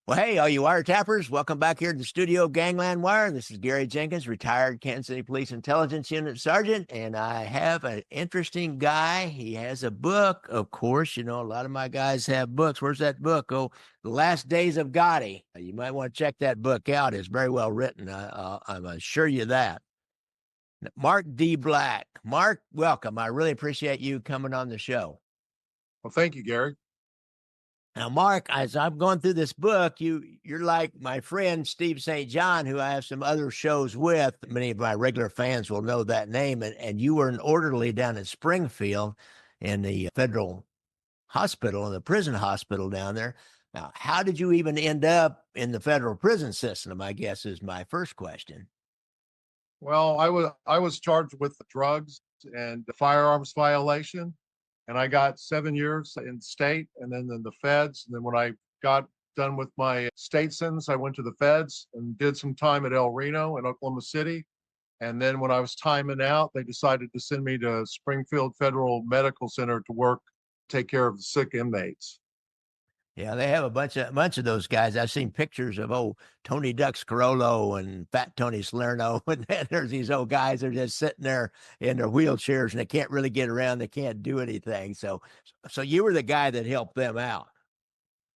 Well, hey, all you wiretappers, welcome back here to the studio Gangland Wire. This is Gary Jenkins, retired Kansas City Police Intelligence Unit Sergeant, and I have an interesting guy. He has a book, of course. You know, a lot of my guys have books. Where's that book? Oh, The Last Days of Gotti. You might want to check that book out. It's very well written. I'm assure you that. Mark D. Black. Mark, welcome. I really appreciate you coming on the show. Well, thank you, Gary. Now, Mark, as I'm going through this book, you're like my friend Steve St. John, who I have some other shows with. Many of my regular fans will know that name. And you were an orderly down in Springfield in the federal hospital, in the prison hospital down there. Now, how did you even end up in the federal prison system, I guess, is my first question. Well, I was charged with drugs and the firearms violation, and I got 7 years in state and then in the feds. And then when I got done with my state sentence, I went to the feds and did some time at El Reno in Oklahoma City. And then when I was timing out, they decided to send me to Springfield Federal Medical Center to work, take care of the sick inmates. Yeah, they have a bunch of those guys. I've seen pictures of Tony Ducks Carollo and Fat Tony Salerno, and then there's these old guys that are just sitting there in their wheelchairs and they can't really get around. They can't do anything. So you were the guy that helped them out.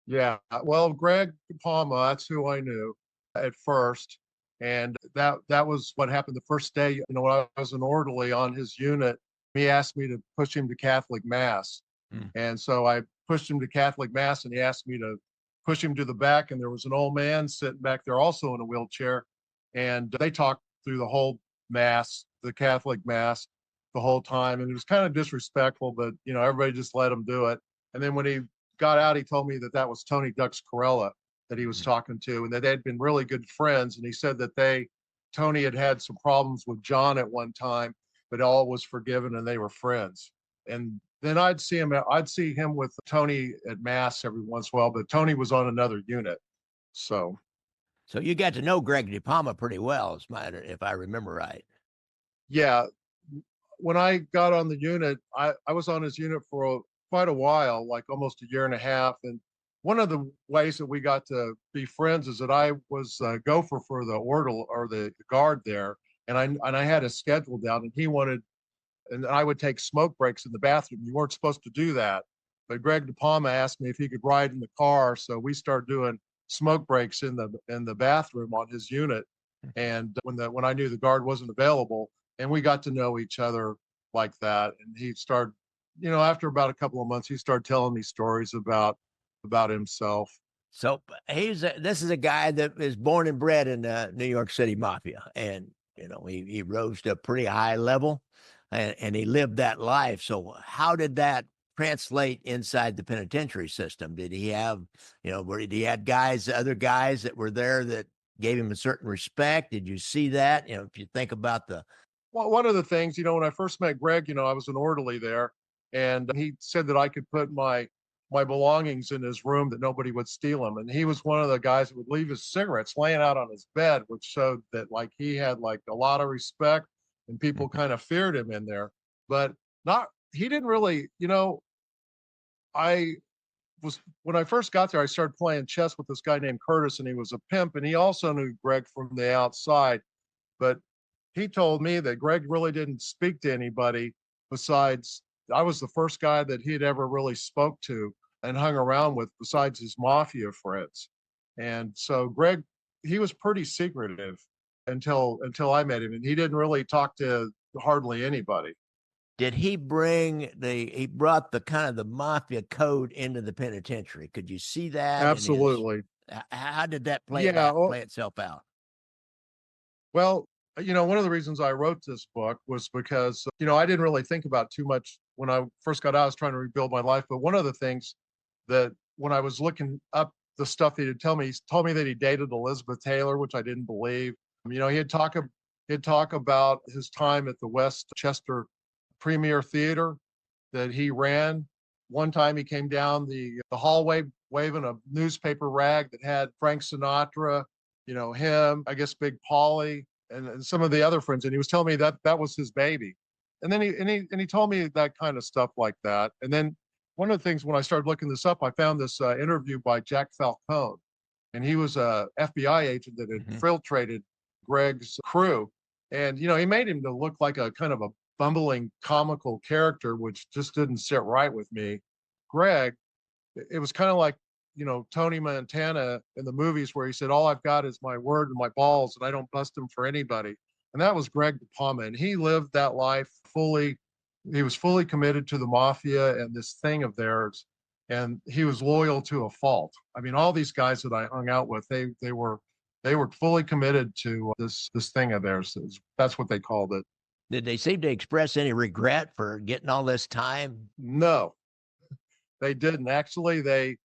Yeah, well, Greg DePalma, that's who I knew at first, and that was what happened the first day. You know, when I was an orderly on his unit, he asked me to push him to Catholic Mass, Mm. and so I pushed him to Catholic Mass, and he asked me to push him to the back, and there was an old man sitting back there also in a wheelchair, and they talked through the whole Mass, the Catholic Mass, the whole time, and it was kind of disrespectful, but you know, everybody just let him do it. And then when he got out, he told me that that was Tony Ducks Corella that he was Mm. talking to, and that they'd been really good friends. And he said that Tony had had some problems with John at one time, but all was forgiven and they were friends. And then I'd see him with Tony at Mass every once in a while, but Tony was on another unit. So So you got to know Greg DePalma pretty well, if I remember right. yeah, when I got on the unit, I was on his unit for quite a while, like almost a year and a half. And one of the ways that we got to be friends is that I was a gopher for the orderly or the guard there, and I had a schedule down, and he wanted, and I would take smoke breaks in the bathroom. You weren't supposed to do that, but Greg DePalma asked me if he could ride in the car, so we started doing smoke breaks in the bathroom on his unit. And when I knew the guard wasn't available, and we got to know each other like that. And he started, you know, after about a couple of months, he started telling me stories about himself. So this is a guy that is born and bred in the New York City Mafia, and he rose to a pretty high level, and he lived that life. So how did that translate inside the penitentiary system? Did he have, where he had other guys that were there that gave him a certain respect? Did you see that? If you think about the Well, one of the things, you know, when I first met Greg, you know, I was an orderly there, and he said that I could put my belongings in his room that nobody would steal them. And he was one of the guys that would leave his cigarettes laying out on his bed, which showed that like he had like a lot of respect and people kind of feared him in there. But not he didn't really, you know, I was when I first got there, I started playing chess with this guy named Curtis, and he was a pimp, and he also knew Greg from the outside. But he told me that Greg really didn't speak to anybody besides I was the first guy that he had ever really spoke to and hung around with besides his mafia friends. And so Greg, he was pretty secretive until I met him, and he didn't really talk to hardly anybody. did he brought the kind of the mafia code into the penitentiary? Could you see that in his? Absolutely. How did that Yeah. play itself out? Well, you know, one of the reasons I wrote this book was because, you know, I didn't really think about too much when I first got out. I was trying to rebuild my life. But one of the things that when I was looking up the stuff that he'd tell me, he told me that he dated Elizabeth Taylor, which I didn't believe. You know, he'd talk about his time at the Westchester Premier Theater that he ran. One time he came down the hallway waving a newspaper rag that had Frank Sinatra, you know, him, I guess Big Polly, and some of the other friends, and he was telling me that that was his baby. And then he told me that kind of stuff like that. And then one of the things when I started looking this up, I found this interview by Jack Falcone, and he was a FBI agent that had Mhm. infiltrated Greg's crew. And, he made him to look like a kind of a bumbling comical character, which just didn't sit right with me. Greg, it was kind of like, Tony Montana in the movies where he said, all I've got is my word and my balls, and I don't bust them for anybody. And that was Greg DePalma. And he lived that life fully. He was fully committed to the mafia and this thing of theirs. And he was loyal to a fault. I mean, all these guys that I hung out with, they were fully committed to this thing of theirs. That's what they called it. Did they seem to express any regret for getting all this time? No, they didn't. Actually, they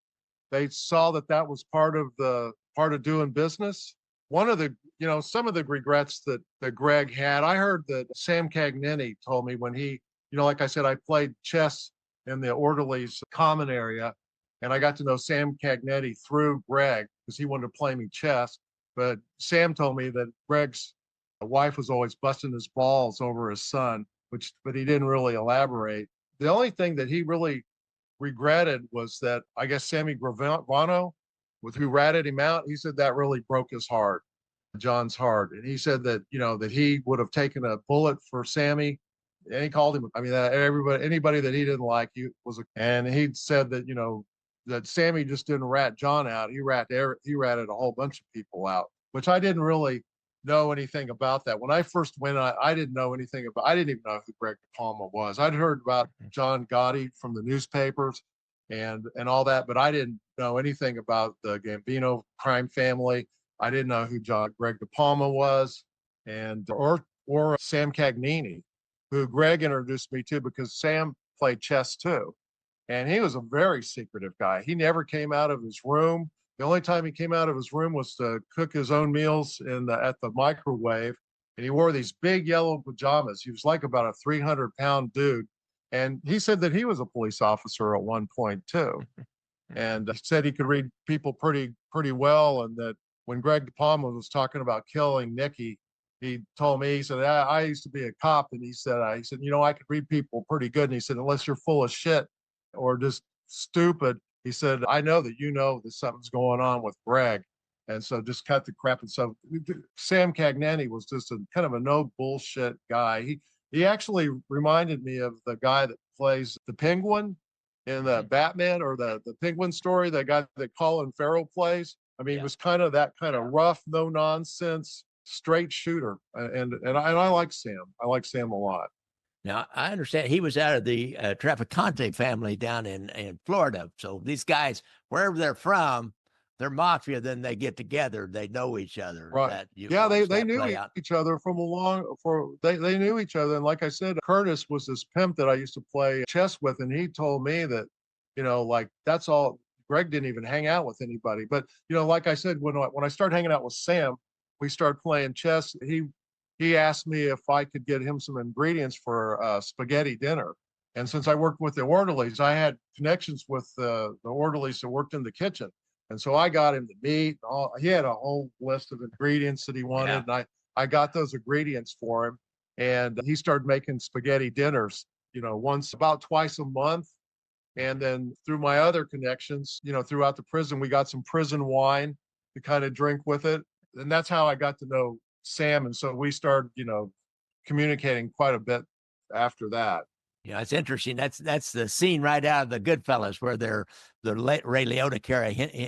saw that that was part of doing business. One of the, some of the regrets that Greg had, I heard that Sam Cagnini told me when he, like I said, I played chess in the orderlies common area, and I got to know Sam Cagnini through Greg because he wanted to play me chess. But Sam told me that Greg's wife was always busting his balls over his son, but he didn't really elaborate. The only thing that he really regretted was that I guess Sammy Gravano, with who ratted him out, he said that really broke his heart, John's heart. And he said that, that he would have taken a bullet for Sammy. And he called him, I mean, anybody that he didn't like, and he said that, that Sammy just didn't rat John out. He ratted a whole bunch of people out, which I didn't really know anything about that. When I first went, I didn't know anything about, I didn't even know who Greg DePalma was. I'd heard about John Gotti from the newspapers and all that, but I didn't know anything about the Gambino crime family. I didn't know who Greg DePalma was, and or Sam Cagnini, who Greg introduced me to because Sam played chess too. And he was a very secretive guy. He never came out of his room. The only time he came out of his room was to cook his own meals at the microwave. And he wore these big yellow pajamas. He was like about a 300-pound dude. And he said that he was a police officer at one point too. And he said he could read people pretty well. And that when Greg DePalma was talking about killing Nikki, he told me, he said, I used to be a cop. And he said, I could read people pretty good. And he said, unless you're full of shit or just stupid, he said, I know that that something's going on with Greg. And so just cut the crap. And so Sam Cagnani was just a kind of a no bullshit guy. He actually reminded me of the guy that plays the Penguin in the Batman or the Penguin story, the guy that Colin Farrell plays. I mean, Yeah. it was kind of that kind of rough, no nonsense, straight shooter. And I like Sam. I like Sam a lot. Now, I understand he was out of the Trafficante family down in Florida. So these guys, wherever they're from, they're mafia. Then they get together. They know each other. Right. That you Yeah, watch they that knew play out. each other they knew each other. And like I said, Curtis was this pimp that I used to play chess with, and he told me that, like that's all. Greg didn't even hang out with anybody. But like I said, when I started hanging out with Sam, we started playing chess. He asked me if I could get him some ingredients for spaghetti dinner. And since I worked with the orderlies, I had connections with the orderlies that worked in the kitchen. And so I got him the meat. He had a whole list of ingredients that he wanted. Yeah. And I got those ingredients for him. And he started making spaghetti dinners, about twice a month. And then through my other connections, throughout the prison, we got some prison wine to kind of drink with it. And that's how I got to know Sam. And so we started, communicating quite a bit after that. Yeah, it's interesting. That's the scene right out of the Goodfellas where the late Ray Liotta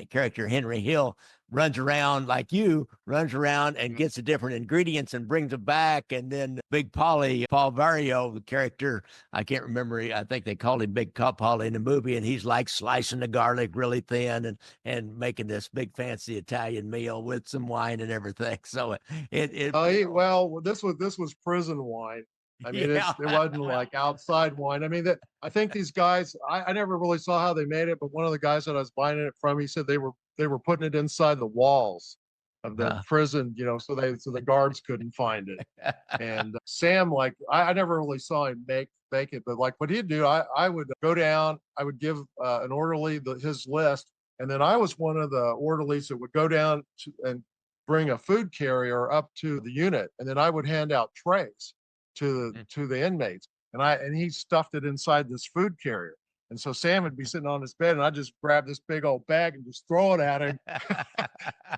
character Henry Hill runs around and gets the different ingredients and brings them back. And then Big Paul Vario, the character, I can't remember. I think they called him Big Paulie in the movie, and he's like slicing the garlic really thin and making this big fancy Italian meal with some wine and everything. So Well, this was prison wine. I mean, yeah. it wasn't like outside wine. I mean, I think these guys, I never really saw how they made it, but one of the guys that I was buying it from, he said they were putting it inside the walls of the prison, so the guards couldn't find it. And Sam, like, I never really saw him bake it, but like what he'd do, I would go down, I would give an orderly his list, and then I was one of the orderlies that would go down and bring a food carrier up to the unit, and then I would hand out trays to the inmates, and he stuffed it inside this food carrier. And so Sam would be sitting on his bed, and I just grab this big old bag and just throw it at him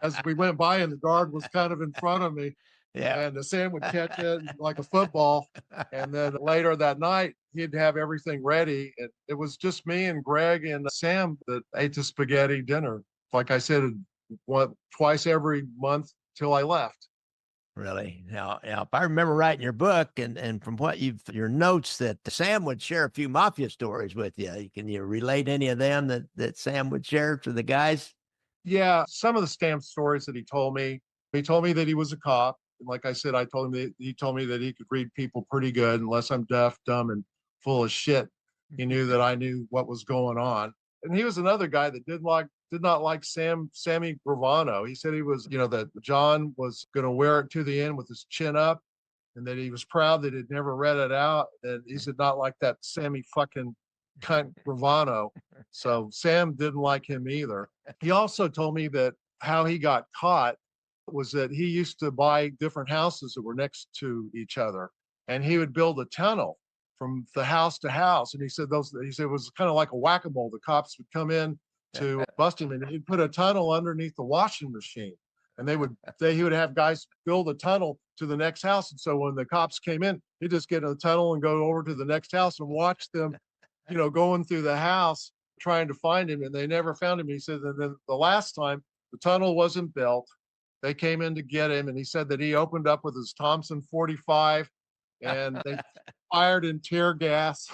as we went by, and the guard was kind of in front of me. Yeah. And Sam would catch it like a football. And then later that night, he'd have everything ready. And it was just me and Greg and Sam that ate the spaghetti dinner. Like I said, twice every month till I left. Really? Now, if I remember right in your book and from what your notes, that Sam would share a few mafia stories with you. Can you relate any of them that Sam would share to the guys? Yeah, some of the Sam stories that he told me that he was a cop. And like I said, I told him that he told me that he could read people pretty good, unless I'm deaf, dumb, and full of shit. He knew that I knew what was going on. And he was another guy that did not like Sammy Gravano. He said he was, that John was going to wear it to the end with his chin up, and that he was proud that he'd never read it out. And he said not like that Sammy fucking cunt Gravano. So Sam didn't like him either. He also told me that how he got caught was that he used to buy different houses that were next to each other, and he would build a tunnel from the house to house. And he said it was kind of like a whack-a-mole. The cops would come in to bust him, and he'd put a tunnel underneath the washing machine. And he would have guys build a tunnel to the next house. And so when the cops came in, he'd just get in the tunnel and go over to the next house and watch them, going through the house trying to find him. And they never found him. He said that then the last time the tunnel wasn't built, they came in to get him, and he said that he opened up with his Thompson 45, and they fired in tear gas.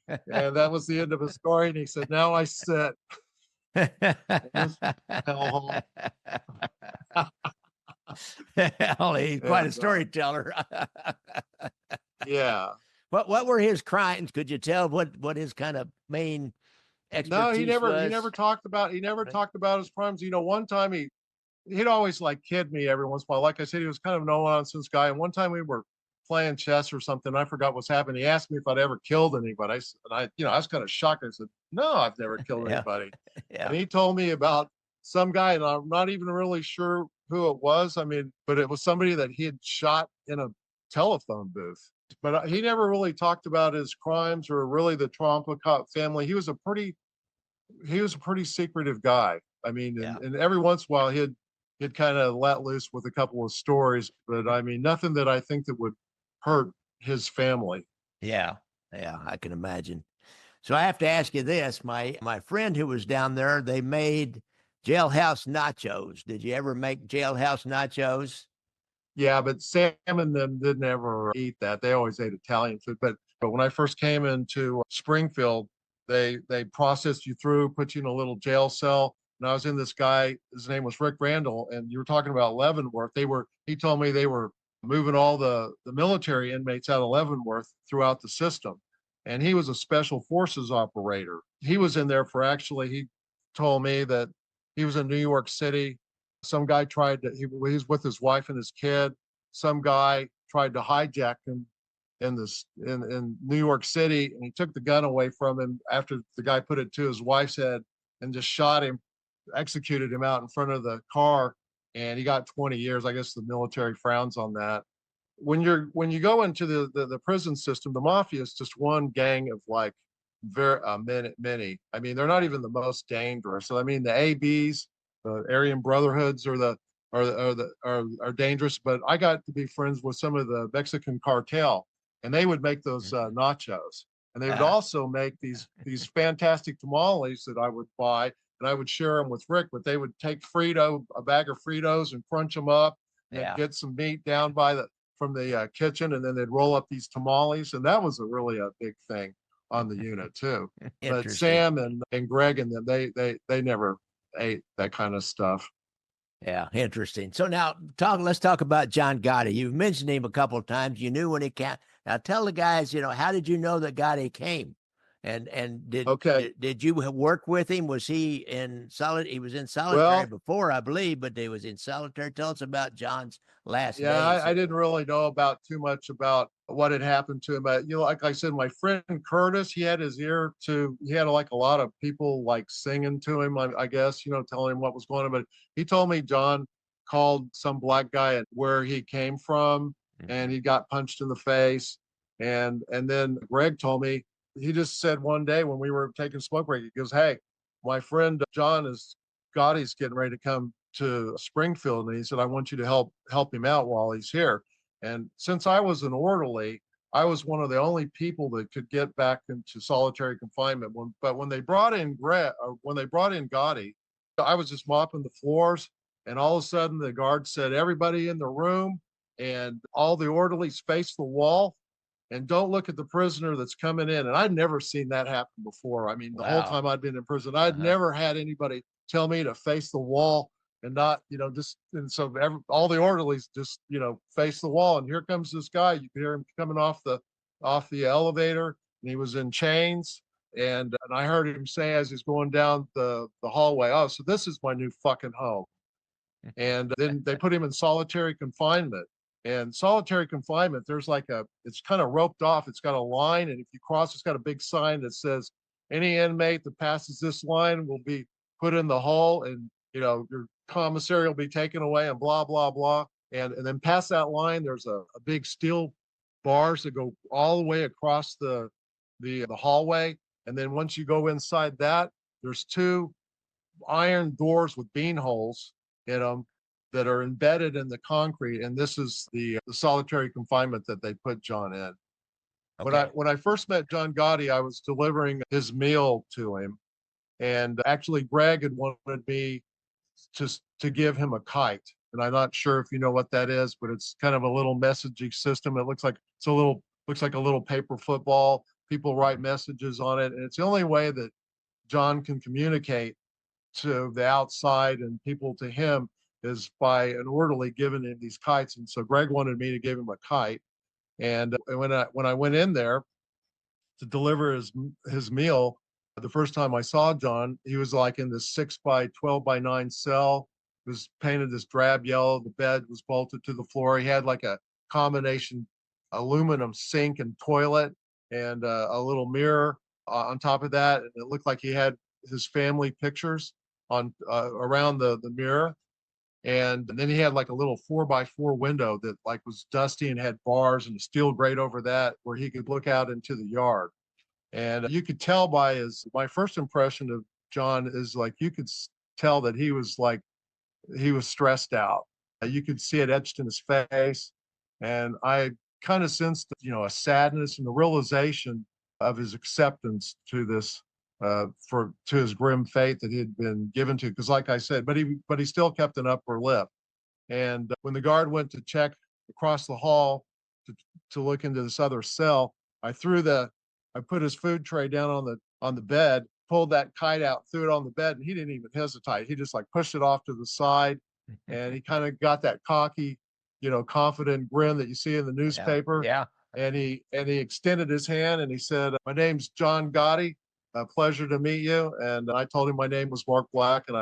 And that was the end of his story. And he said, "Now I sit." Hell, he's quite a storyteller. Yeah. What were his crimes? Could you tell what his kind of main expertise No, was? he never talked about his crimes. One time he'd always like kid me every once in a while. Like I said, he was kind of a no nonsense guy. And one time we were playing chess or something. I forgot what's happened. He asked me if I'd ever killed anybody. I was kind of shocked. I said, "No, I've never killed anybody." Yeah. And he told me about some guy, and I'm not even really sure who it was. I mean, but it was somebody that he had shot in a telephone booth. But he never really talked about his crimes or really the Trump family. He was a pretty secretive guy. I mean, and every once in a while he'd kind of let loose with a couple of stories, but I mean, nothing that I think that would hurt his family. Yeah, I can imagine. So I have to ask you this: my friend who was down there, they made jailhouse nachos. Did you ever make jailhouse nachos? Yeah, but Sam and them didn't ever eat that. They always ate Italian food. But when I first came into Springfield, they processed you through, put you in a little jail cell. And I was in this guy, his name was Rick Randall, and you were talking about Leavenworth. He told me they were moving all the military inmates out of Leavenworth throughout the system. And he was a special forces operator. He was in there he told me that he was in New York City. Some guy he was with his wife and his kid. Some guy tried to hijack him in New York City, and he took the gun away from him after the guy put it to his wife's head and just shot him, executed him out in front of the car, and he got 20 years. I guess the military frowns on that. When you go into the prison system, the Mafia is just one gang of like very many. I mean, they're not even the most dangerous. So I mean, the ABs, the Aryan Brotherhoods, are dangerous. But I got to be friends with some of the Mexican cartel, and they would make those nachos, and they would also make these fantastic tamales that I would buy, and I would share them with Rick. But they would take a bag of Fritos, and crunch them up, and get some meat down from the kitchen, and then they'd roll up these tamales, and that was really a big thing on the unit too. But Sam and Greg and them, they never ate that kind of stuff. Yeah, interesting. So now let's talk about John Gotti. You've mentioned him a couple of times. You knew when he came. Now tell the guys, how did you know that Gotti came? And did you work with him? Was he in solitary? He was in solitary before, I believe, but he was in solitary. Tell us about John's last days. I didn't really know too much about what had happened to him. But like I said, my friend Curtis, he had his ear to. He had like a lot of people like singing to him. I guess telling him what was going on. But he told me John called some black guy and where he came from, and he got punched in the face. And then Greg told me he just said one day when we were taking smoke break, he goes, "Hey, my friend John is Gotti's getting ready to come to Springfield, and he said I want you to help him out while he's here." And since I was an orderly, I was one of the only people that could get back into solitary confinement. But when they brought in when they brought in Gotti, I was just mopping the floors, and all of a sudden the guard said, "Everybody in the room," and all the orderlies face the wall and don't look at the prisoner that's coming in. And I'd never seen that happen before. I mean, the whole Wow. time I'd been in prison, I'd Uh-huh. never had anybody tell me to face the wall and not, just, and so all the orderlies just, face the wall. And here comes this guy. You can hear him coming off the elevator, and he was in chains. And I heard him say as he's going down the hallway, "Oh, so this is my new fucking home." And then they put him in solitary confinement. And solitary confinement, it's kind of roped off. It's got a line, and if you cross, it's got a big sign that says, "Any inmate that passes this line will be put in the hole, and your commissary will be taken away," and blah blah blah. And then past that line, there's a big steel bars that go all the way across the hallway. And then once you go inside that, there's two iron doors with bean holes in them that are embedded in the concrete. And this is the solitary confinement that they put John in. Okay. When I first met John Gotti, I was delivering his meal to him. And actually, Greg had wanted me to give him a kite. And I'm not sure if you know what that is, but it's kind of a little messaging system. It looks like a little paper football. People write messages on it. And it's the only way that John can communicate to the outside and people to him is by an orderly giving him these kites. And so Greg wanted me to give him a kite. And when I went in there to deliver his meal, the first time I saw John, he was like in this 6 by 12 by 9 cell. It was painted this drab yellow. The bed was bolted to the floor. He had like a combination aluminum sink and toilet, and a little mirror on top of that. And it looked like he had his family pictures on around the mirror. And then he had like a little 4 by 4 window that like was dusty and had bars and a steel grate over that where he could look out into the yard. And you could tell by my first impression of John is like you could tell that he was stressed out. You could see it etched in his face. And I kind of sensed, a sadness and the realization of his acceptance to this, to his grim fate that he had been given to. Because, like I said, but he still kept an upper lip. And when the guard went to check across the hall to look into this other cell, I put his food tray down on the bed, pulled that kite out, threw it on the bed, and he didn't even hesitate. He just like pushed it off to the side, and he kind of got that cocky, confident grin that you see in the Yeah. newspaper. Yeah. And he extended his hand and he said, "My name's John Gotti. A pleasure to meet you." And I told him my name was Mark Black, and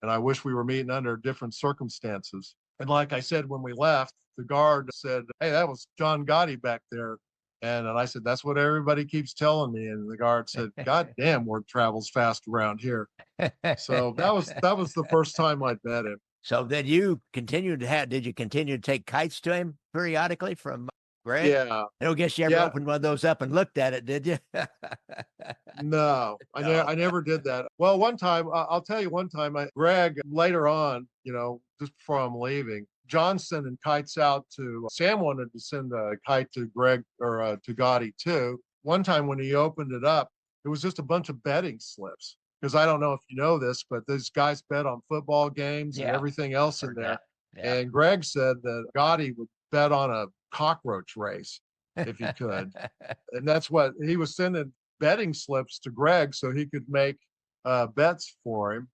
I wish we were meeting under different circumstances. And like I said, when we left, the guard said, "Hey, that was John Gotti back there." And I said, "That's what everybody keeps telling me." And the guard said, "God damn, word travels fast around here." So that was the first time I'd met him. So then did you continue to take kites to him periodically from Greg? Yeah. I don't guess you ever Yeah. opened one of those up and looked at it, did you? No, No. I never did that. Well, one time, I'll tell you one time, Greg, later on, just before I'm leaving, John sending kites out Sam wanted to send a kite to Greg or to Gotti too. One time when he opened it up, it was just a bunch of betting slips. Because I don't know if you know this, but these guys bet on football games and Yeah. everything else in Heard there. that. Yeah. And Greg said that Gotti would bet on a cockroach race if he could. And that's what he was sending betting slips to Greg so he could make bets for him.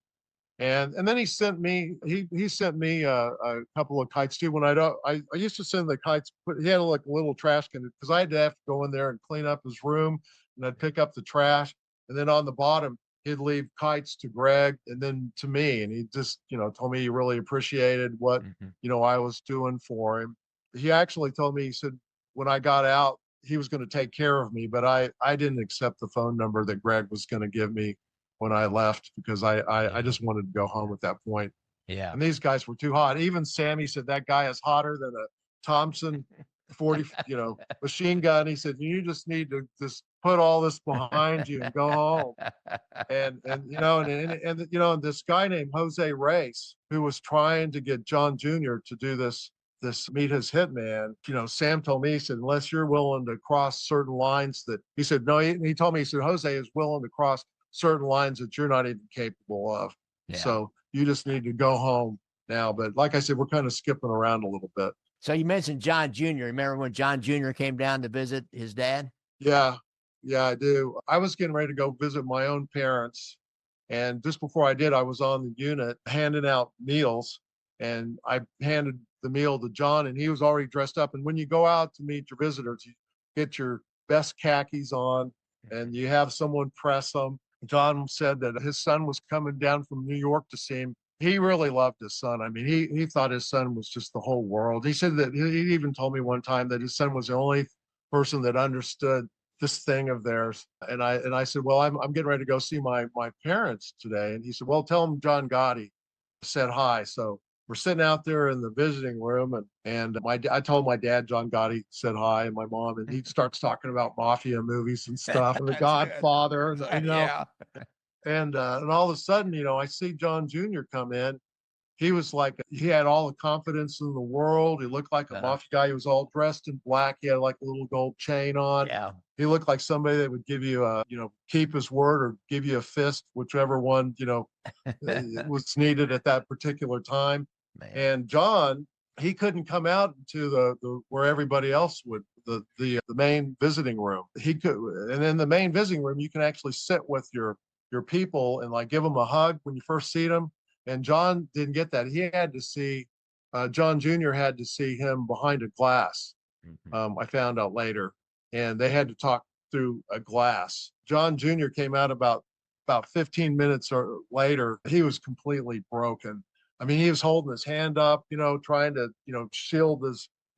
And then he sent me a couple of kites too. When I used to send the kites, but he had like a little trash can because I had to have to go in there and clean up his room, and I'd pick up the trash, and then on the bottom he'd leave kites to Greg and then to me, and he just told me he really appreciated what I was doing for him. He actually told me, he said when I got out he was going to take care of me, but I didn't accept the phone number that Greg was going to give me when I left because I just wanted to go home at that point. Yeah. And these guys were too hot. Even Sammy said that guy is hotter than a Thompson 40, machine gun. He said, "You just need to just put all this behind you and go home. And and this guy named Jose Reyes, who was trying to get John Jr. to do this meet his hitman. Sam told me, he said, unless you're willing to cross certain lines that he said, no, he told me, he said, Jose is willing to cross certain lines that you're not even capable of. Yeah. So you just need to go home now. But like I said, we're kind of skipping around a little bit. So you mentioned John Jr. Remember when John Jr. came down to visit his dad? Yeah. Yeah, I do. I was getting ready to go visit my own parents. And just before I did, I was on the unit handing out meals. And I handed the meal to John, and he was already dressed up. And when you go out to meet your visitors, you get your best khakis on and you have someone press them. John said that his son was coming down from New York to see him. He really loved his son. I mean, he thought his son was just the whole world. He said that he even told me one time that his son was the only person that understood this thing of theirs. And I said, well, I'm getting ready to go see my parents today. And he said, well, tell them John Gotti said hi. So we're sitting out there in the visiting room, and I told my dad John Gotti said hi, and my mom, and he starts talking about Mafia movies and stuff, and The Godfather, and, Yeah. and all of a sudden, I see John Jr. come in. He was like, he had all the confidence in the world. He looked like a mafia guy. He was all dressed in black. He had like a little gold chain on. Yeah. He looked like somebody that would give you keep his word or give you a fist, whichever one, was needed at that particular time. Man. And John, he couldn't come out to the where everybody else would, the main visiting room. He could, and in the main visiting room, you can actually sit with your people and like give them a hug when you first see them. And John didn't get that. He had to see, John Jr. had to see him behind a glass. I found out later, and they had to talk through a glass. John Jr. came out about 15 minutes or later. He was completely broken. I mean, he was holding his hand up, trying to, shield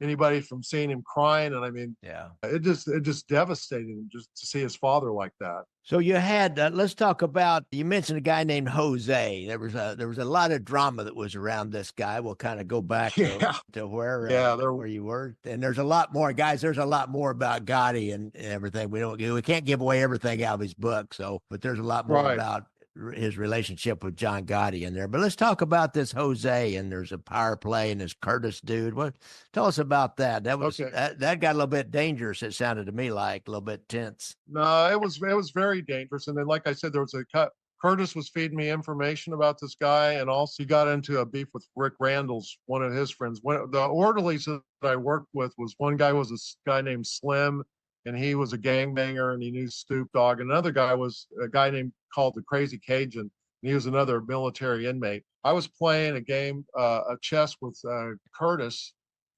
anybody from seeing him crying. And I mean, yeah, it just devastated him just to see his father like that. So you had, let's talk about, you mentioned a guy named Jose. There was a lot of drama that was around this guy. We'll kind of go back to where you were. And there's a lot more, guys. There's a lot more about Gotti and everything. We can't give away everything out of his book. But there's a lot more about his relationship with John Gotti in there. But let's talk about this Jose, and there's a power play and this Curtis dude. Tell us about that. That was that got a little bit dangerous. It sounded to me like a little bit tense. No, it was very dangerous. And then, like I said, there was a cut. Curtis was feeding me information about this guy, and also he got into a beef with Rick Randall's, one of his friends. The orderlies that I worked with was one guy was a guy named Slim, and he was a gangbanger, and he knew Stoop Dog. Another guy was a guy called the Crazy Cajun, and he was another military inmate. I was playing a game, a chess with Curtis.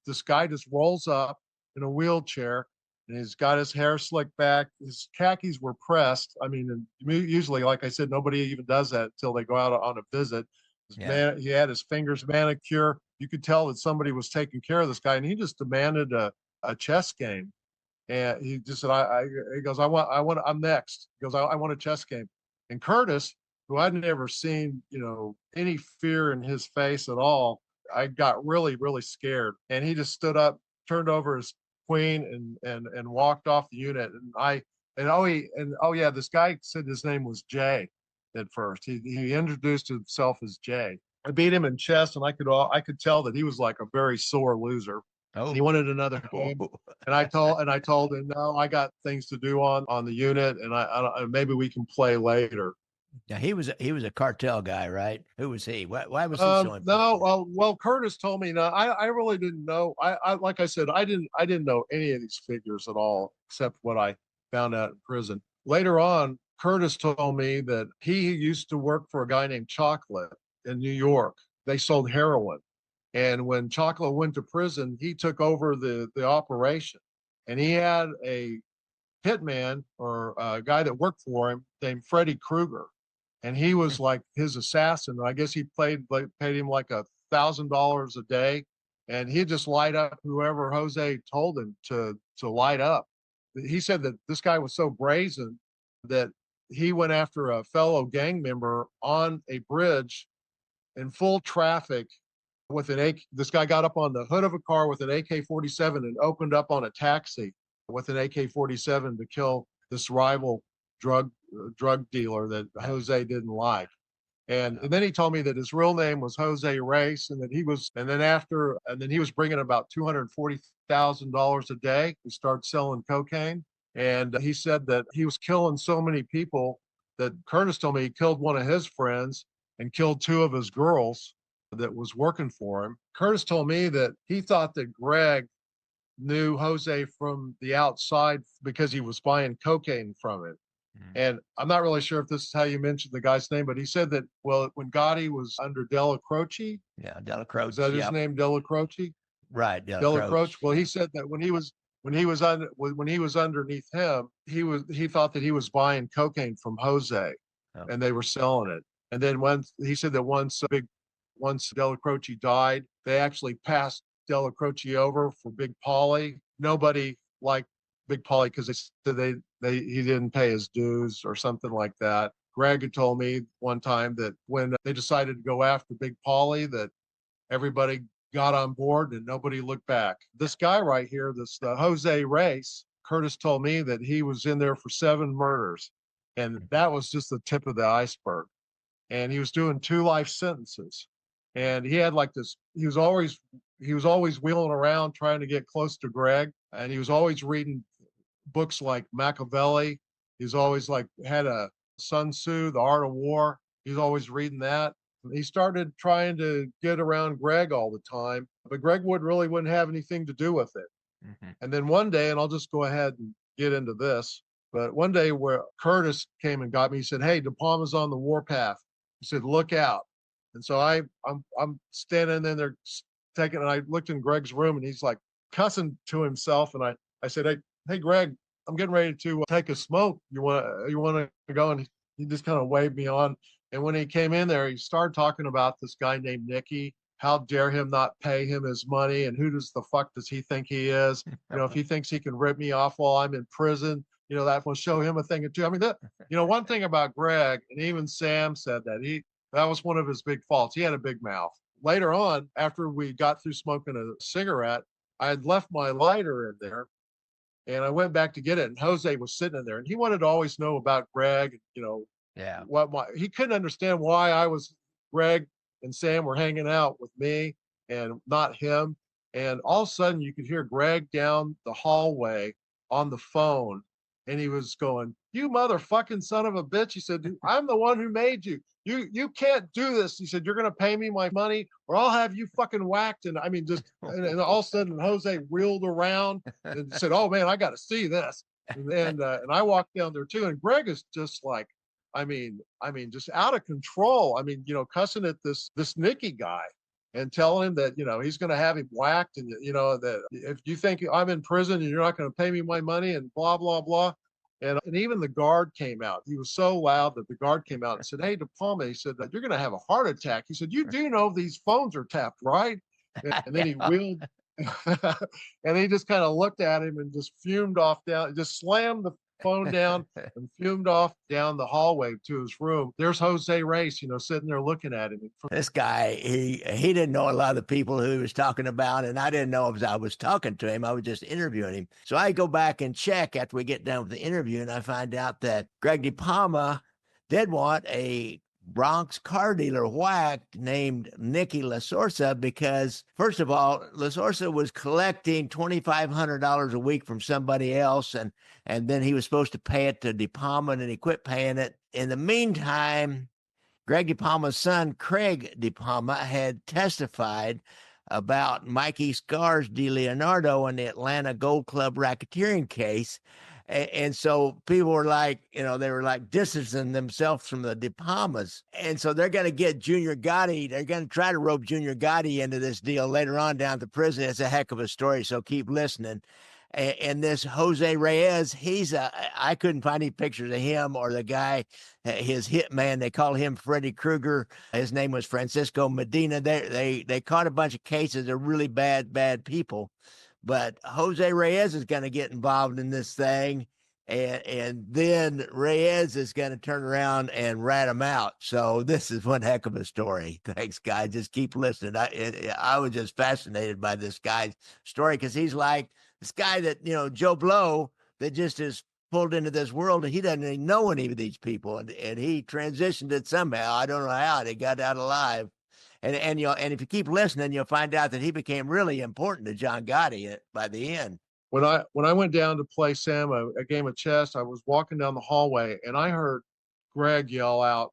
This guy just rolls up in a wheelchair, and he's got his hair slicked back. His khakis were pressed. I mean, usually, like I said, nobody even does that until they go out on a visit. He had his fingers manicure. You could tell that somebody was taking care of this guy, and he just demanded a chess game. And he just said, he goes, I'm next. He goes, I want a chess game. And Curtis, who I'd never seen, any fear in his face at all, I got really, really scared. And he just stood up, turned over his queen, and walked off the unit. This guy said his name was Jay at first. He introduced himself as Jay. I beat him in chess, and I could tell that he was like a very sore loser. Oh. He wanted another game, and I told him, no, I got things to do on the unit, and I maybe we can play later. Yeah, he was a cartel guy, right? Who was he? Why was he so important? No, well, Curtis told me. No, I really didn't know. I like I said, I didn't know any of these figures at all, except what I found out in prison. Later on, Curtis told me that he used to work for a guy named Chocolate in New York. They sold heroin. And when Chocolate went to prison, he took over the operation, and he had a hitman or a guy that worked for him named Freddy Krueger, and he was like his assassin. I guess he paid him like $1,000 a day, and he'd just light up whoever Jose told him to light up. He said that this guy was so brazen that he went after a fellow gang member on a bridge in full traffic. This guy got up on the hood of a car with an AK-47 and opened up on a taxi with an AK-47 to kill this rival drug dealer that Jose didn't like. And then he told me that his real name was Jose Reyes, and that he was, and then he was bringing about $240,000 a day. He started selling cocaine, and he said that he was killing so many people that Curtis told me he killed one of his friends and killed two of his girls that was working for him. Curtis told me that he thought that Greg knew Jose from the outside because he was buying cocaine from him. And I'm not really sure if this is how you mentioned the guy's name, but he said that, well, when Gotti was under Della Croce, Della Croce. is that his name, Della Croce? Right, Della Croce. Well, he said that when he was underneath him, he thought that he was buying cocaine from Jose, and they were selling it. And then he said that once Della Croce died, they actually passed Della Croce over for Big Paulie. Nobody liked Big Paulie because they said he didn't pay his dues or something like that. Greg had told me one time that when they decided to go after Big Paulie, that everybody got on board and nobody looked back. This guy right here, this Jose Reyes, Curtis told me that he was in there for 7 murders, and that was just the tip of the iceberg. And he was doing 2 life sentences, and he had like this. He was always wheeling around trying to get close to Greg, and he was always reading books like Machiavelli. He's always like had a Sun Tzu, The Art of War. He's always reading that. He started trying to get around Greg all the time, but Greg wouldn't have anything to do with it. And then one day, and I'll just go ahead and get into this, but one day where Curtis came and got me, he said, "Hey, DePalma's on the warpath." He said, "Look out." And so I'm standing in there and I looked in Greg's room, and he's like cussing to himself. And I said, Hey, Greg, I'm getting ready to take a smoke. You want to go? And he just kind of waved me on. And when he came in there, he started talking about this guy named Nikki. How dare him not pay him his money? And who the fuck does he think he is? If he thinks he can rip me off while I'm in prison, that will show him a thing or two. I mean, one thing about Greg, and even Sam said that was one of his big faults. He had a big mouth. Later on, after we got through smoking a cigarette, I had left my lighter in there. And I went back to get it, and Jose was sitting in there, and he wanted to always know about Greg. He couldn't understand why Greg and Sam were hanging out with me and not him. And all of a sudden, you could hear Greg down the hallway on the phone, and he was going, "You motherfucking son of a bitch!" He said, "I'm the one who made you. You can't do this." He said, "You're going to pay me my money or I'll have you fucking whacked." And I mean, and all of a sudden Jose wheeled around and said, "Oh man, I got to see this." And I walked down there too. And Greg is just like, I mean, just out of control. I mean, cussing at this Nikki guy and telling him that, he's going to have him whacked. And, that if you think I'm in prison and you're not going to pay me my money and blah, blah, blah. And even the guard came out. He was so loud that the guard came out and said, "Hey, DePalma," he said, "you're going to have a heart attack." He said, "You do know these phones are tapped, right?" And then he wheeled, and he just kind of looked at him and just fumed off down, just slammed the phone down and fumed off down the hallway to his room. There's Jose Reyes, sitting there looking at him. This guy, he didn't know a lot of the people who he was talking about, and I didn't know if I was talking to him. I was just interviewing him. So I go back and check after we get done with the interview, and I find out that Greg DePalma did want a Bronx car dealer whacked named Nicky LaSorsa because, first of all, LaSorsa was collecting $2,500 a week from somebody else, and then he was supposed to pay it to DePalma, and he quit paying it. In the meantime, Greg DePalma's son, Craig DePalma, had testified about Mikey Scars DeLeonardo in the Atlanta Gold Club racketeering case. And so people were like, they were like distancing themselves from the DePalmas. And so they're going to get Junior Gotti. They're going to try to rope Junior Gotti into this deal later on down at the prison. It's a heck of a story, so keep listening. And this Jose Reyes, I couldn't find any pictures of him or the guy, his hitman. They call him Freddy Krueger. His name was Francisco Medina. They caught a bunch of cases of really bad people. But Jose Reyes is going to get involved in this thing, and then Reyes is going to turn around and rat him out. So this is one heck of a story. Thanks, guys. Just keep listening. I was just fascinated by this guy's story because he's like this guy that, Joe Blow, that just is pulled into this world and he doesn't even know any of these people, and he transitioned it somehow. I don't know how, and he got out alive. And and if you keep listening, you'll find out that he became really important to John Gotti by the end. When I went down to play Sam a game of chess, I was walking down the hallway and I heard Greg yell out,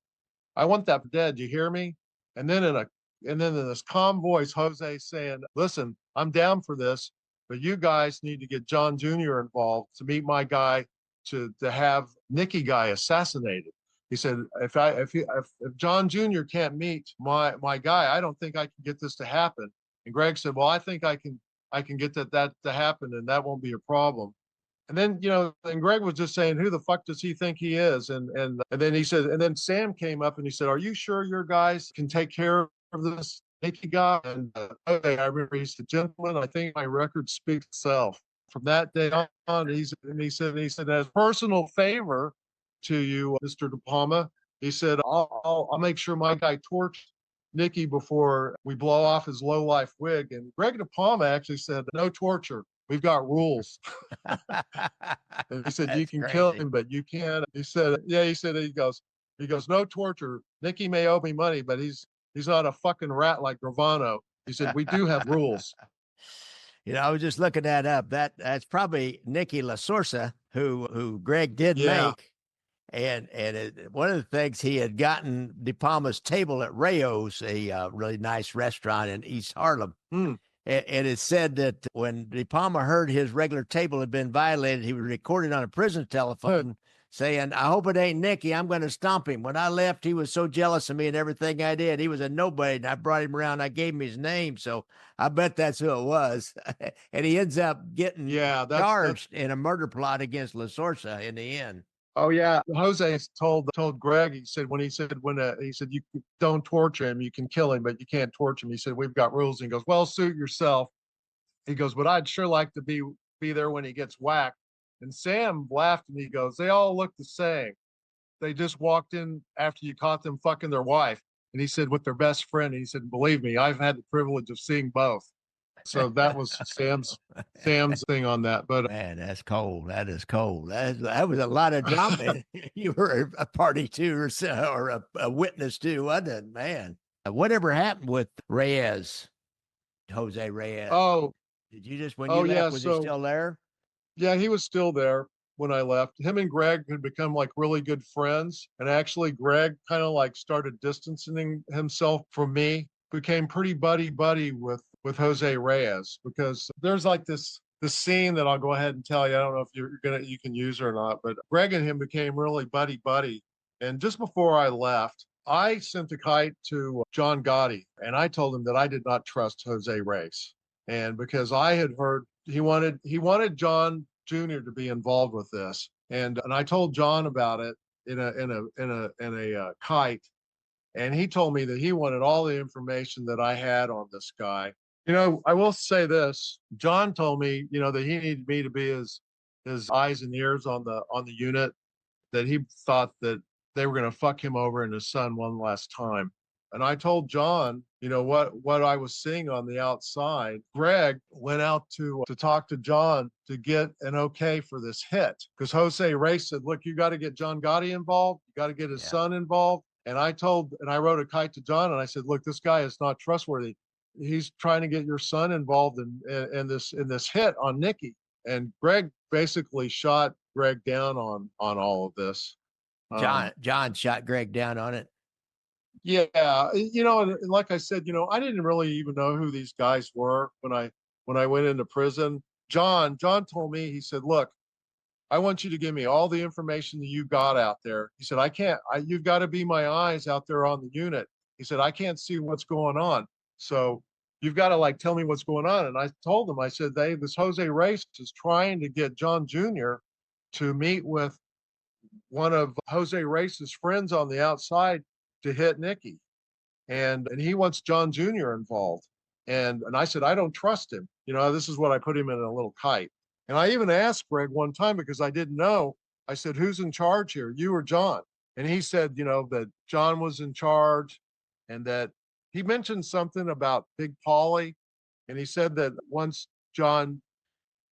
"I want that dead. You hear me?" And then in this calm voice, Jose saying, "Listen, I'm down for this, but you guys need to get John Jr. involved to meet my guy to have Nikki guy assassinated." He said, if John Jr. can't meet my guy, I don't think I can get this to happen. And Greg said, "Well, I think I can get that to happen, and that won't be a problem." And then, and Greg was just saying, "Who the fuck does he think he is?" And then he said, and then Sam came up and he said, "Are you sure your guys can take care of this Nikki guy?" And okay, I remember he said, "Gentlemen, I think my record speaks itself." From that day on, he said, "As a personal favor to you, Mr. DePalma," he said, I'll make sure my guy torched Nikki before we blow off his low life wig." And Greg DePalma actually said, "No torture. We've got rules." And he said, "You That's can kill crazy. him, but you can't." He said, "Yeah." He goes, "No torture. Nikki may owe me money, but he's not a fucking rat like Gravano." He said, "We do have rules." I was just looking that up. That's probably Nicky LaSorsa, who Greg did Yeah. make. And one of the things, he had gotten DePalma's table at Rayo's, a really nice restaurant in East Harlem. Hmm. And it said that when DePalma heard his regular table had been violated, he was recorded on a prison telephone saying, "I hope it ain't Nicky. I'm going to stomp him. When I left, he was so jealous of me and everything I did. He was a nobody, and I brought him around. I gave him his name. So I bet that's who it was." And he ends up getting Yeah, that's charged in a murder plot against LaSorsa in the end. oh yeah. Jose told Greg, he said, "You don't torture him, you can kill him, but you can't torture him." He said, "We've got rules." And he goes, "Well, suit yourself." He goes, "But I'd sure like to be there when he gets whacked." And Sam laughed and he goes, "They all look the same. They just walked in after you caught them fucking their wife." And he said, "With their best friend." And he said, "Believe me, I've had the privilege of seeing both." So that was Sam's thing on that. But Man, that's cold. That is cold. That was a lot of drama you were a party to, or a witness to, wasn't it, man? Whatever happened with Reyes, Jose Reyes? oh, Did you just, when you oh left, yeah, was he so still there? yeah, he was still there when I left. Him and Greg had become like really good friends. And actually, Greg kind of like started distancing himself from me, became pretty buddy with Jose Reyes, because there's like this scene that I'll go ahead and tell you. I don't know if you can use it or not, but Greg and him became really buddy. And just before I left, I sent a kite to John Gotti and I told him that I did not trust Jose Reyes. And because I had heard he wanted John Jr. to be involved with this. And I told John about it in a kite, and he told me that he wanted all the information that I had on this guy. I will say this. John told me, that he needed me to be his eyes and ears on the unit, that he thought that they were going to fuck him over and his son one last time. And I told John, what I was seeing on the outside. Greg went out to talk to John to get an okay for this hit, because Jose Reyes said, "Look, you got to get John Gotti involved. You got to get his Yeah. son involved." And I wrote a kite to John and I said, "Look, this guy is not trustworthy. He's trying to get your son involved in this hit on Nikki." And Greg basically shot Greg down on all of this. John shot Greg down on it. Yeah, and like I said, I didn't really even know who these guys were when I went into prison. John told me, he said, "Look, I want you to give me all the information that you got out there." He said, "You've got to be my eyes out there on the unit." He said, "I can't see what's going on. So you've got to like tell me what's going on." And I told him, I said, this Jose Reyes is trying to get John Jr. to meet with one of Jose Reyes' friends on the outside to hit Nikki. And he wants John Jr. involved. And I said, "I don't trust him." This is what I put him in a little kite. And I even asked Greg one time, because I didn't know. I said, "Who's in charge here, you or John?" And he said, that John was in charge, and that he mentioned something about Big Polly. And he said that once John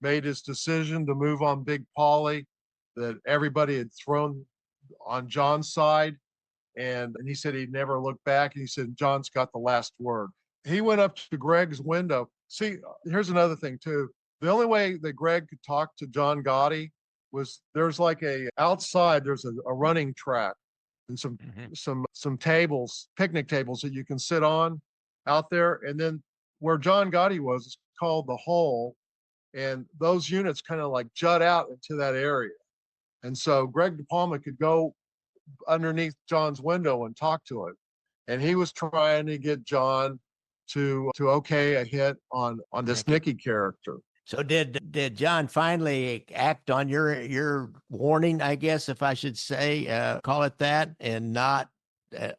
made his decision to move on Big Polly, that everybody had thrown on John's side. And he said he'd never looked back. And he said, John's got the last word. He went up to Greg's window. See, here's another thing too. The only way that Greg could talk to John Gotti was there's like outside, there's a running track and some tables, picnic tables that you can sit on out there. And then where John Gotti was, it's called the Hole. And those units kind of like jut out into that area. And so Greg DePalma could go underneath John's window and talk to him. And he was trying to get John to okay a hit on this Nikki character. So did John finally act on your warning, I guess, if I should say, call it that, and not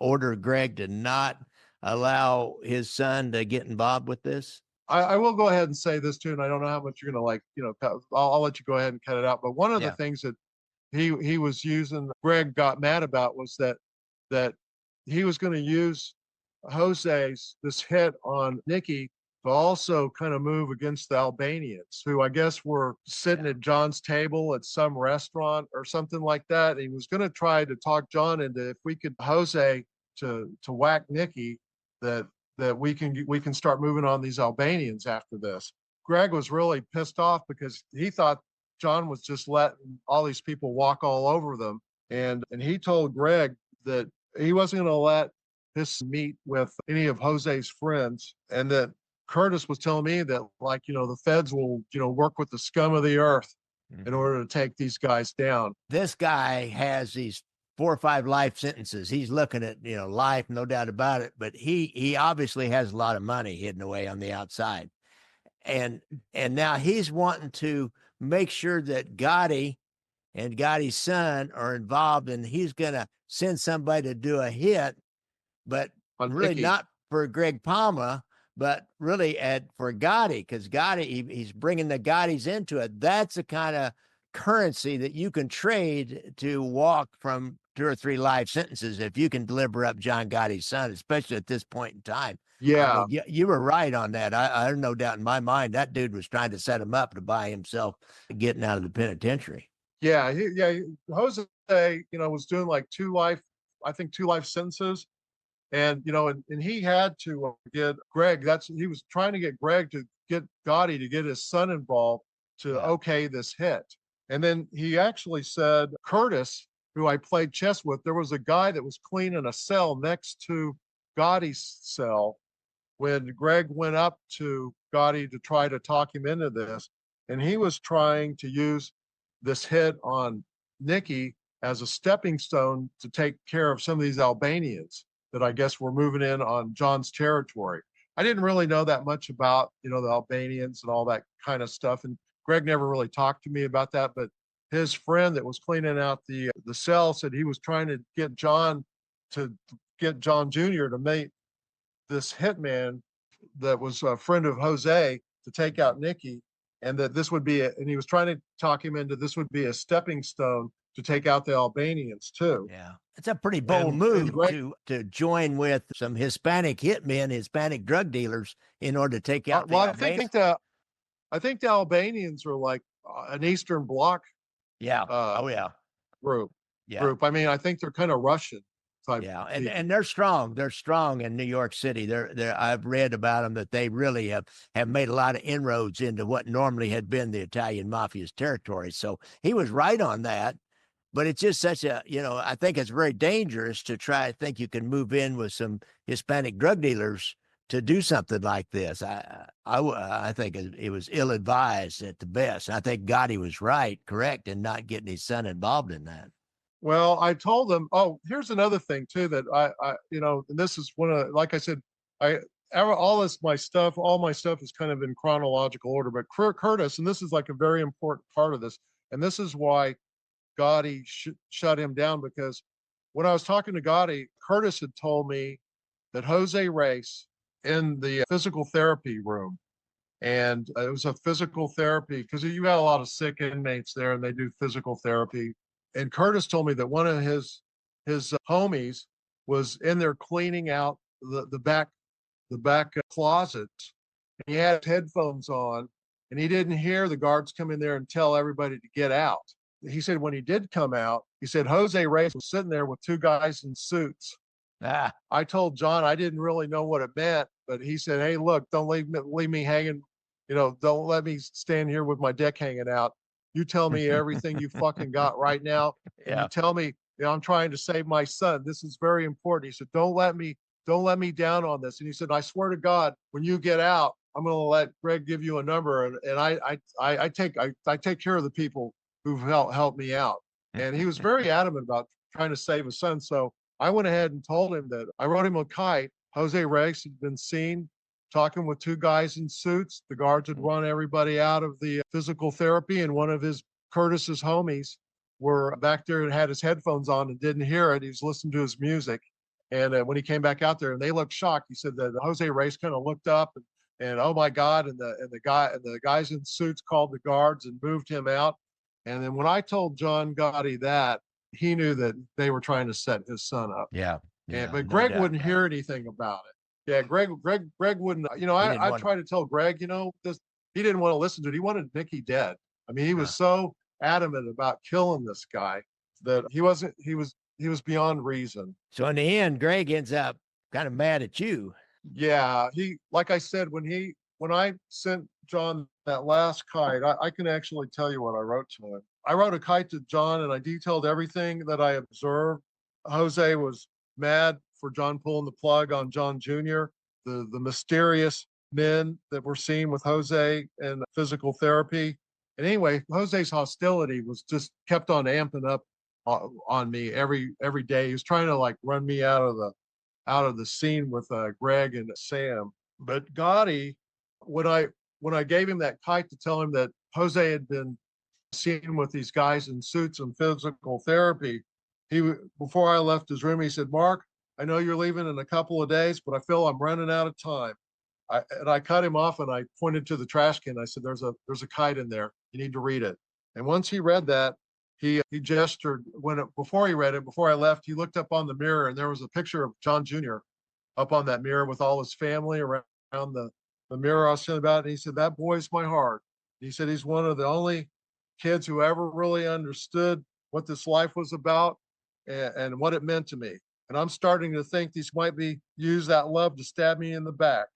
order Greg to not allow his son to get involved with this? I will go ahead and say this too, and I don't know how much you're going to like, I'll let you go ahead and cut it out. But one of the things that he was using, Greg got mad about, was that he was going to use this hit on Nikki to also kind of move against the Albanians, who I guess were sitting at John's table at some restaurant or something like that. He was going to try to talk John into, if we could Jose to whack Nikki, that we can start moving on these Albanians after this. Greg was really pissed off because he thought John was just letting all these people walk all over them. And he told Greg that he wasn't going to let this meet with any of Jose's friends. And that Curtis was telling me that, like, the feds will, work with the scum of the earth in order to take these guys down. This guy has these 4 or 5 life sentences. He's looking at, life, no doubt about it. But he obviously has a lot of money hidden away on the outside. And now he's wanting to make sure that Gotti and Gotti's son are involved, and he's going to send somebody to do a hit, but really Nikki. not for Greg Palma, but really for Gotti, because Gotti, he's bringing the Gottis into it. That's the kind of currency that you can trade to walk from 2 or 3 life sentences if you can deliver up John Gotti's son, especially at this point in time. Yeah. I mean, you were right on that. I have no doubt in my mind that dude was trying to set him up to buy himself getting out of the penitentiary. Yeah. Jose, was doing like 2 life sentences. And, and he had to get Greg, he was trying to get Greg to get Gotti to get his son involved to okay this hit. And then he actually said, Curtis, who I played chess with, there was a guy that was cleaning a cell next to Gotti's cell when Greg went up to Gotti to try to talk him into this. And he was trying to use this hit on Nikki as a stepping stone to take care of some of these Albanians that I guess were moving in on John's territory. I didn't really know that much about, the Albanians and all that kind of stuff. And Greg never really talked to me about that, but his friend that was cleaning out the cell said he was trying to get John Jr. to meet this hitman that was a friend of Jose to take out Nikki, and that this would be and he was trying to talk him into this would be a stepping stone to take out the Albanians too. Yeah. It's a pretty bold move to join with some Hispanic hitmen, Hispanic drug dealers in order to take out the Albanians. I think the Albanians are like an Eastern Bloc group. I mean, I think they're kind of Russian type. Yeah, and they're strong. They're strong in New York City. I've read about them that they really have made a lot of inroads into what normally had been the Italian mafia's territory. So he was right on that. But it's just such I think it's very dangerous to try to think you can move in with some Hispanic drug dealers to do something like this. I think it was ill-advised at the best. I think Gotti was correct in not getting his son involved in that. Well, I told them, here's another thing too, that and this is one of, like I said, all my stuff is kind of in chronological order, but Curtis, and this is like a very important part of this, and this is why Gotti shut him down, because when I was talking to Gotti, Curtis had told me that Jose Reyes in the physical therapy room, and it was a physical therapy because you got a lot of sick inmates there and they do physical therapy. And Curtis told me that one of his homies was in there cleaning out the back closets. And he had headphones on, and he didn't hear the guards come in there and tell everybody to get out. he said when he did come out, he said Jose Reyes was sitting there with two guys in suits. Ah, I told John I didn't really know what it meant, but he said, "Hey, look, don't leave me hanging. Don't let me stand here with my dick hanging out. You tell me everything you fucking got right now, and you yeah. tell me, I'm trying to save my son. This is very important." He said, don't let me down on this." And he said, "I swear to God, when you get out, I'm going to let Greg give you a number, and I take care of the people who've helped me out." And he was very adamant about trying to save his son. So I went ahead and told him that I wrote him a kite. Jose Reyes had been seen talking with two guys in suits. The guards had run everybody out of the physical therapy, and one of his Curtis's homies were back there and had his headphones on and didn't hear it. He was listening to his music. And when he came back out there and they looked shocked, he said that Jose Reyes kind of looked up and oh my God, and the guys in suits called the guards and moved him out. And then when I told John Gotti that, he knew that they were trying to set his son up. Yeah. And Yeah. but No Greg doubt wouldn't about hear it. anything about it. Yeah, Greg wouldn't. He didn't I want. tried to tell Greg, this he didn't want to listen to it. He wanted Nikki dead. I mean, he was so adamant about killing this guy that he wasn't. He was beyond reason. So in the end, Greg ends up kind of mad at you. Yeah, like I said, when I sent John that last kite, I can actually tell you what I wrote to him. I wrote a kite to John and I detailed everything that I observed. Jose was mad for John pulling the plug on John Jr., the mysterious men that were seen with Jose and physical therapy. And anyway, Jose's hostility was just kept on amping up on me every day. He was trying to like run me out of the scene with Greg and Sam. But Gotti, when I gave him that kite to tell him that Jose had been seen with these guys in suits and physical therapy, before I left his room, he said, "Mark, I know you're leaving in a couple of days, but I feel I'm running out of time." I cut him off and I pointed to the trash can. I said, "There's a kite in there. You need to read it." And once he read that, he gestured before he read it, before I left, he looked up on the mirror and there was a picture of John Jr. up on that mirror with all his family around the mirror I was telling about. And he said, "That boy's my heart." He said he's one of the only kids who ever really understood what this life was about and what it meant to me. And I'm starting to think these might be use that love to stab me in the back.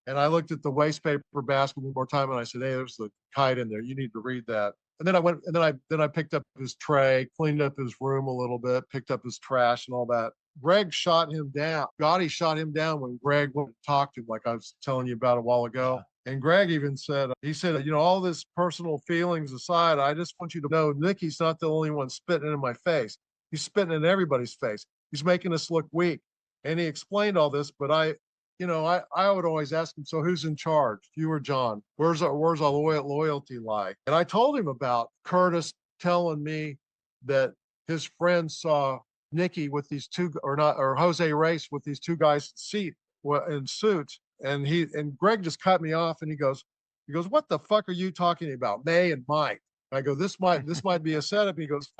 And I looked at the waste paper basket one more time and I said, "Hey, there's the kite in there. You need to read that." And then I went and then I picked up his tray, cleaned up his room a little bit, picked up his trash and all that. Greg shot him down. Gotti shot him down when Greg went and talked to him, like I was telling you about a while ago. And Greg even said, all this personal feelings aside, I just want you to know Nikki's not the only one spitting in my face. He's spitting in everybody's face. He's making us look weak. And he explained all this, but I would always ask him, "So who's in charge, you or John? Where's our loyalty lie?" And I told him about Curtis telling me that his friend saw Nikki with these two, or Jose Reyes with these two guys in suits. And Greg just cut me off and he goes, "What the fuck are you talking about? May and Mike." I go, this might be a setup. He goes,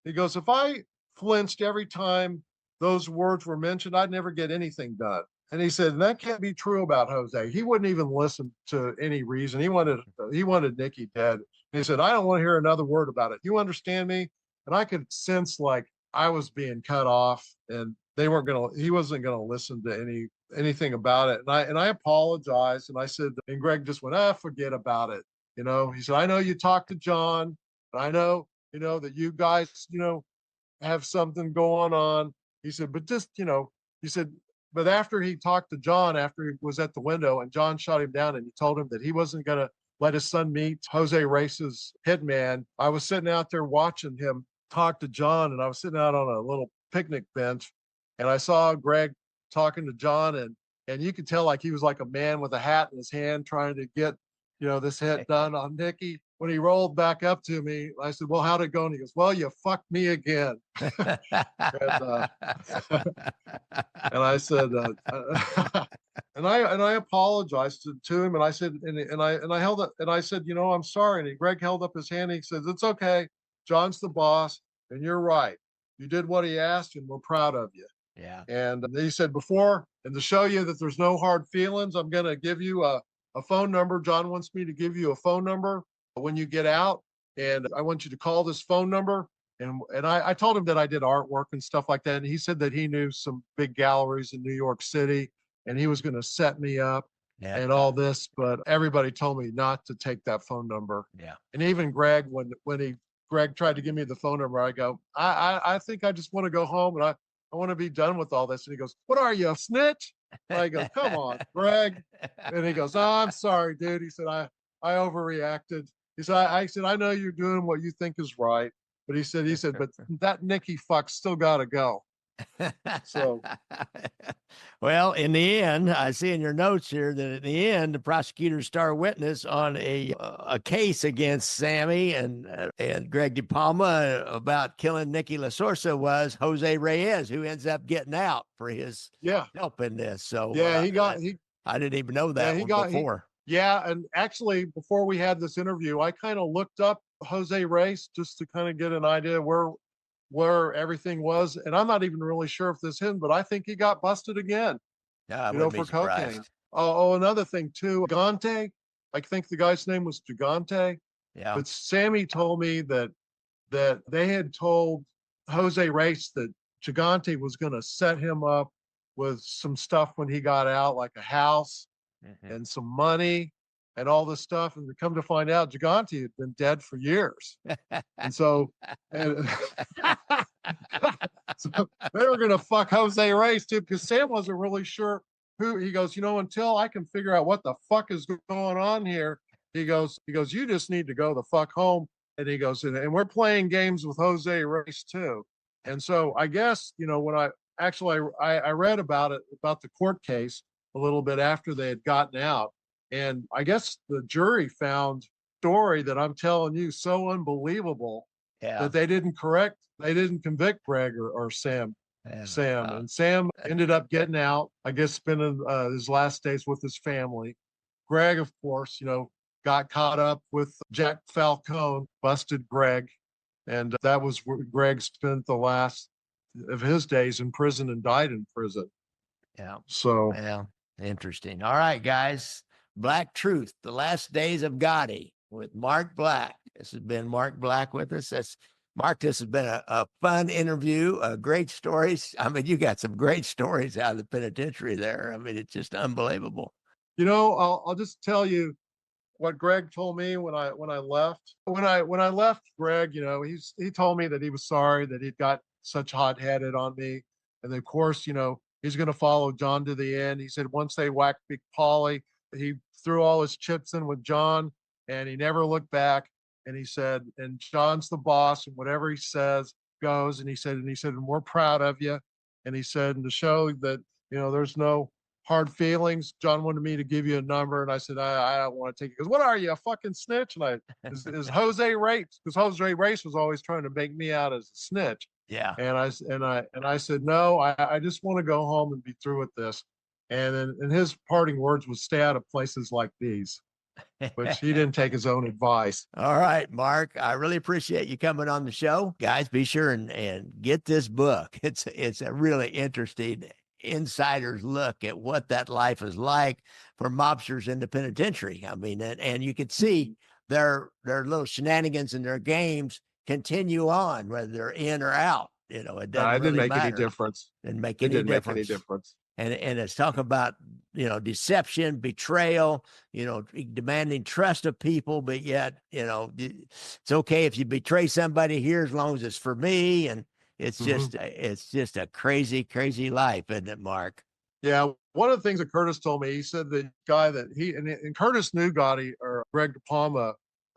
"If I flinched every time those words were mentioned, I'd never get anything done." And he said, "That can't be true about Jose. He wouldn't even listen to any reason. He wanted Nikki dead." And he said, "I don't want to hear another word about it. You understand me?" And I could sense like I was being cut off and he wasn't gonna listen to anything about it. And I apologized and I said, and Greg just went, "Forget about it." He said, "I know you talked to John, and I know, that you guys, have something going on." He said, "But just, he said, but after he talked to John, after he was at the window and John shot him down and he told him that he wasn't going to let his son meet Jose Reyes' hitman, I was sitting out there watching him talk to John, and I was sitting out on a little picnic bench and I saw Greg talking to John, and you could tell like he was like a man with a hat in his hand trying to get, this hit done on Nikki. When he rolled back up to me, I said, "Well, how'd it go?" And he goes, "Well, you fucked me again." and, and I said, and I apologized to him, and I said, and I held up, and I said, "I'm sorry." And Greg held up his hand. And he says, "It's okay. John's the boss, and you're right. You did what he asked, and we're proud of you." Yeah. And he said, and to show you that there's no hard feelings, I'm going to give you a phone number. John wants me to give you a phone number when you get out. and I want you to call this phone number. And I told him that I did artwork and stuff like that. And he said that he knew some big galleries in New York City and he was going to set me up Yeah. and all this. But everybody told me not to take that phone number. Yeah. And even Greg, Greg tried to give me the phone number, I go, I think I just want to go home and I want to be done with all this. And he goes, what are you, a snitch? And I go, come on, Greg. And he goes, oh, I'm sorry, dude. He said, I overreacted. He said, I said, I know you're doing what you think is right. But he said, but that Nikki fuck still got to go. So, well, in the end, I see in your notes here that in the end, the prosecutor's star witness on a case against Sammy and Greg DePalma about killing Nicky LaSorsa was Jose Reyes, who ends up getting out for his help in this. So yeah, I didn't even know that before. And actually, before we had this interview, I kind of looked up Jose Reyes just to kind of get an idea where everything was. And I'm not even really sure if this is him, but I think he got busted again. Yeah, for cocaine. Oh, another thing too, Gigante. I think the guy's name was Gigante. Yeah. But Sammy told me that they had told Jose Reyes that Gigante was going to set him up with some stuff when he got out, like a house and some money and all this stuff. And to come to find out, Gigante had been dead for years. And so, so they were going to fuck Jose Reyes too, because Sam wasn't really sure who. He goes, until I can figure out what the fuck is going on here, he goes, you just need to go the fuck home. And he goes, and we're playing games with Jose Reyes too. And so I guess, when I read about the court case a little bit after they had gotten out. And I guess the jury found story that I'm telling you so unbelievable that they didn't convict Greg or Sam. And Sam ended up getting out, I guess, spending his last days with his family. Greg, of course, got caught up with Jack Falcone, busted Greg. And that was where Greg spent the last of his days in prison and died in prison. Yeah. So, yeah, interesting. All right, guys. Black Truth, The Last Days of Gotti with Mark Black. This has been Mark Black with us. Mark, this has been a fun interview, great stories. I mean, you got some great stories out of the penitentiary there. I mean, it's just unbelievable. I'll just tell you what Greg told me when I left. When I left Greg, he told me that he was sorry that he'd got such hot-headed on me. And of course, he's going to follow John to the end. He said once they whacked Big Polly, he threw all his chips in with John and he never looked back. And he said, and John's the boss and whatever he says goes. And he said, and we're proud of you. And he said, and to show that, there's no hard feelings, John wanted me to give you a number. And I said, I don't want to take it. He goes, what are you, a fucking snitch? And is Jose Reyes, because Jose Reyes was always trying to make me out as a snitch. Yeah. And I said, no, I just want to go home and be through with this. And his parting words was stay out of places like these, which he didn't take his own advice. All right, Mark, I really appreciate you coming on the show. Guys, be sure and get this book. It's a really interesting insider's look at what that life is like for mobsters in the penitentiary. I mean, and you could see their little shenanigans and their games continue on, whether they're in or out. It doesn't really make matter. any difference. Didn't make any difference. Make any difference. And it's talking about, deception, betrayal, demanding trust of people, but yet, it's okay if you betray somebody here as long as it's for me. And it's just a crazy, crazy life, isn't it, Mark? Yeah. One of the things that Curtis told me, he said the guy that and Curtis knew Gotti or Greg DePalma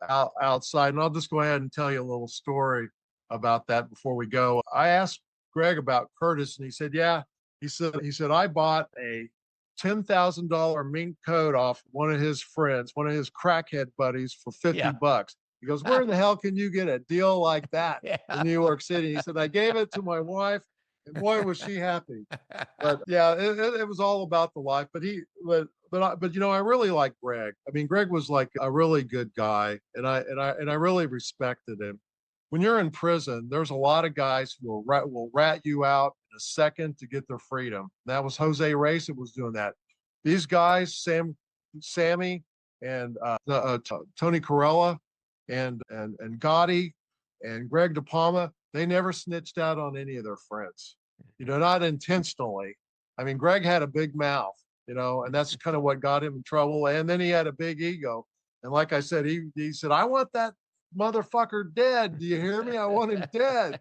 outside. And I'll just go ahead and tell you a little story about that before we go. I asked Greg about Curtis and he said, yeah. He said, I bought a $10,000 mink coat off one of his friends, one of his crackhead buddies for $50. He goes, where in the hell can you get a deal like that in New York City? He said, I gave it to my wife and boy, was she happy. But yeah, it was all about the life, but I really like Greg. I mean, Greg was like a really good guy and I really respected him. When you're in prison, there's a lot of guys who will rat you out in a second to get their freedom. That was Jose Reyes that was doing that. These guys, Sammy, and Tony Corella, and Gotti and Greg DePalma, they never snitched out on any of their friends, not intentionally. I mean, Greg had a big mouth, and that's kind of what got him in trouble. And then he had a big ego. And like I said, he said, I want that motherfucker dead. Do you hear me? I want him dead.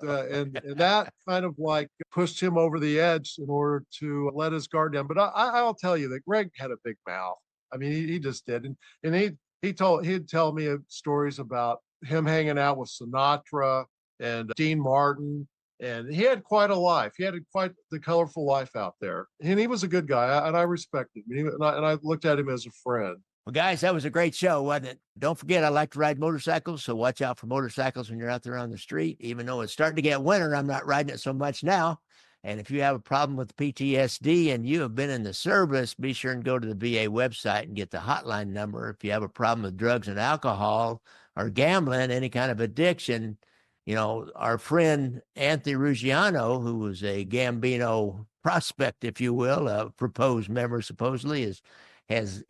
And that kind of like pushed him over the edge in order to let his guard down. But I'll tell you that Greg had a big mouth. I mean, he just did. And he'd tell me stories about him hanging out with Sinatra and Dean Martin. And he had quite a life. He had quite the colorful life out there. And he was a good guy, and I respected him. And I looked at him as a friend. Well, guys, that was a great show, wasn't it? Don't forget, I like to ride motorcycles, so watch out for motorcycles when you're out there on the street. Even though it's starting to get winter, I'm not riding it so much now. And if you have a problem with PTSD and you have been in the service, be sure and go to the VA website and get the hotline number. If you have a problem with drugs and alcohol or gambling, any kind of addiction, our friend Anthony Ruggiano, who was a Gambino prospect, if you will, a proposed member supposedly, has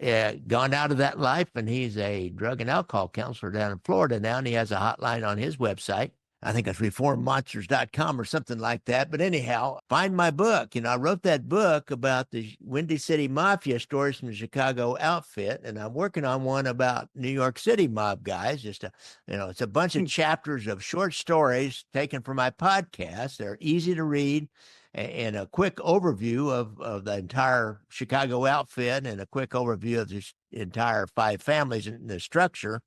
gone out of that life, and he's a drug and alcohol counselor down in Florida now, and he has a hotline on his website. I think it's reformmobsters.com or something like that. But anyhow, find my book. I wrote that book about the Windy City Mafia stories from the Chicago outfit, and I'm working on one about New York City mob guys. It's a bunch of chapters of short stories taken from my podcast. They're easy to read, and a quick overview of the entire Chicago outfit, and a quick overview of the entire 5 families in the structure.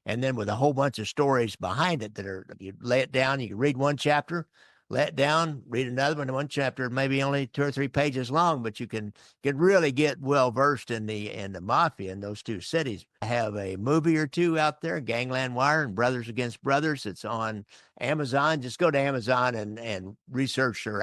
And then with a whole bunch of stories behind it you lay it down, you can read one chapter, lay it down, read another one chapter, maybe only 2 or 3 pages long, but you can really get well versed in the mafia in those 2 cities. I have a movie or 2 out there, Gangland Wire and Brothers Against Brothers. It's on Amazon. Just go to Amazon and research or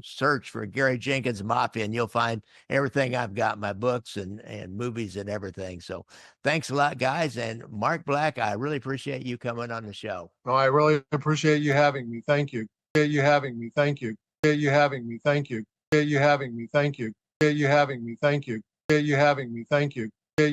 search for Gary Jenkins Mafia, and you'll find everything I've got, my books and movies and everything. So thanks a lot, guys. And Mark Black, I really appreciate you coming on the show. No, I really appreciate you having me. Thank you. You having me. Thank you. You having me. Thank you. You having me. Thank you. You having me. Thank you. You having me. Thank you.